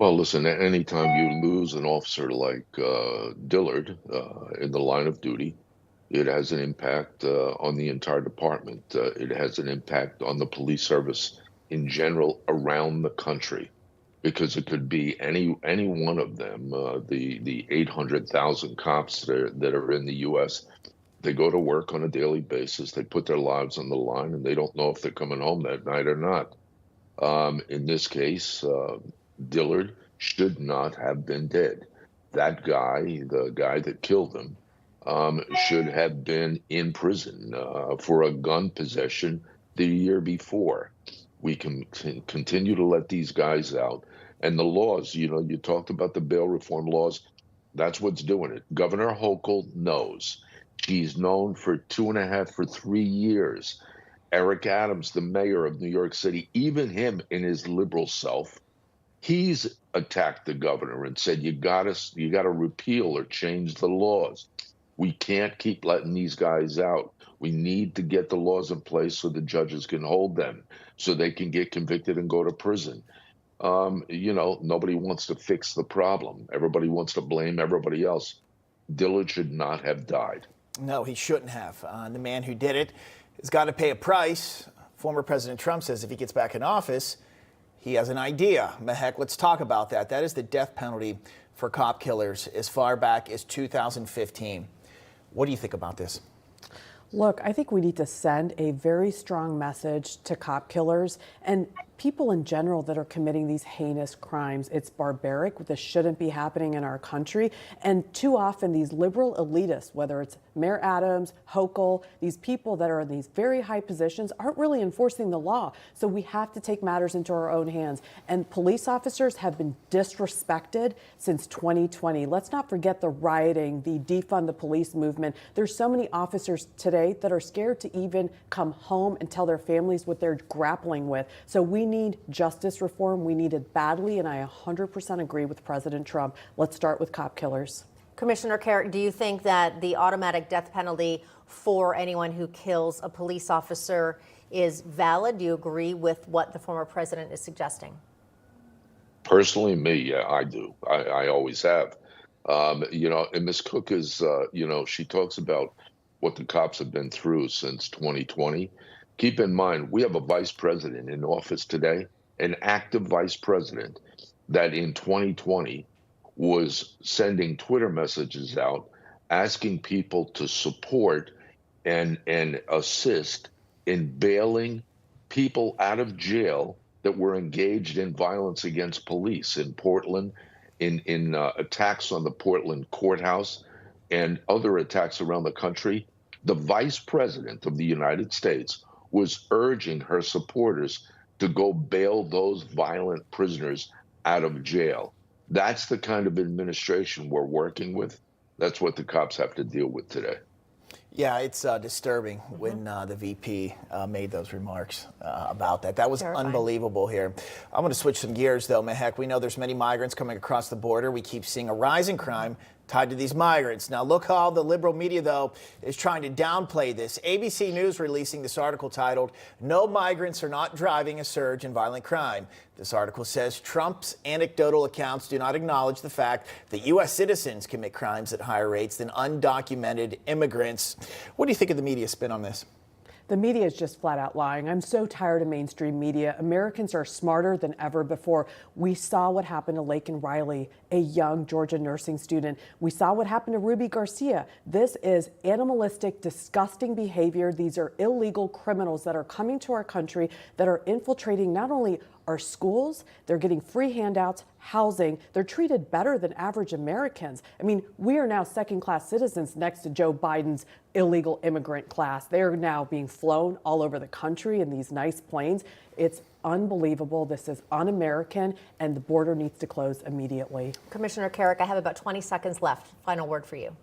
Well, listen, anytime you lose an officer like Dillard in the line of duty, it has an impact on the entire department. It has an impact on the police service in general around the country, because it could be any one of them. The 800,000 cops that are in the U.S. They go to work on a daily basis. They put their lives on the line, and they don't know if they're coming home that night or not. In this case, Dillard should not have been dead. That guy, the guy that killed him, should have been in prison for a gun possession the year before. We can continue to let these guys out. And the laws, you talked about the bail reform laws. That's what's doing it. Governor Hochul knows. She's known for 3 years. Eric Adams, the mayor of New York City, even him in his liberal self, he's attacked the governor and said, you gotta repeal or change the laws. We can't keep letting these guys out. We need to get the laws in place so the judges can hold them, so they can get convicted and go to prison. Nobody wants to fix the problem. Everybody wants to blame everybody else. Dillard should not have died. No, he shouldn't have. The man who did it has got to pay a price. Former President Trump says if he gets back in office, he has an idea. Mehek, let's talk about that. That is the death penalty for cop killers as far back as 2015. What do you think about this? Look, I think we need to send a very strong message to cop killers and people in general that are committing these heinous crimes. It's barbaric. This shouldn't be happening in our country. And too often these liberal elitists, whether it's Mayor Adams, Hochul, these people that are in these very high positions aren't really enforcing the law. So we have to take matters into our own hands. And police officers have been disrespected since 2020. Let's not forget the rioting, the defund the police movement. There's so many officers today that are scared to even come home and tell their families what they're grappling with. So we need justice reform. We need it badly, and I 100% agree with President Trump. Let's start with cop killers. Commissioner Kerik, do you think that the automatic death penalty for anyone who kills a police officer is valid? Do you agree with what the former president is suggesting? Personally, me, yeah, I do. I always have. And Ms. Cook is, she talks about what the cops have been through since 2020. Keep in mind, we have a vice president in office today, an active vice president that in 2020 was sending Twitter messages out asking people to support and assist in bailing people out of jail that were engaged in violence against police in Portland, in attacks on the Portland courthouse and other attacks around the country. The vice president of the United States was urging her supporters to go bail those violent prisoners out of jail. That's the kind of administration we're working with. That's what the cops have to deal with today. Yeah, it's disturbing when the VP made those remarks about that. That was terrifying. Unbelievable here. I'm going to switch some gears, though, Mehek. We know there's many migrants coming across the border. We keep seeing a rise in crime tied to these migrants. Now, look how the liberal media, though, is trying to downplay this. ABC News releasing this article titled, "No Migrants Are Not Driving a Surge in Violent Crime." This article says Trump's anecdotal accounts do not acknowledge the fact that U.S. citizens commit crimes at higher rates than undocumented immigrants. What do you think of the media spin on this? The media is just flat out lying. I'm so tired of mainstream media. Americans are smarter than ever before. We saw what happened to Laken Riley, a young Georgia nursing student. We saw what happened to Ruby Garcia. This is animalistic, disgusting behavior. These are illegal criminals that are coming to our country, that are infiltrating not only our schools, they're getting free handouts, housing. They're treated better than average Americans. I mean, we are now second-class citizens next to Joe Biden's illegal immigrant class. They are now being flown all over the country in these nice planes. It's unbelievable. This is un-American, and the border needs to close immediately. Commissioner Kerik, I have about 20 seconds left. Final word for you.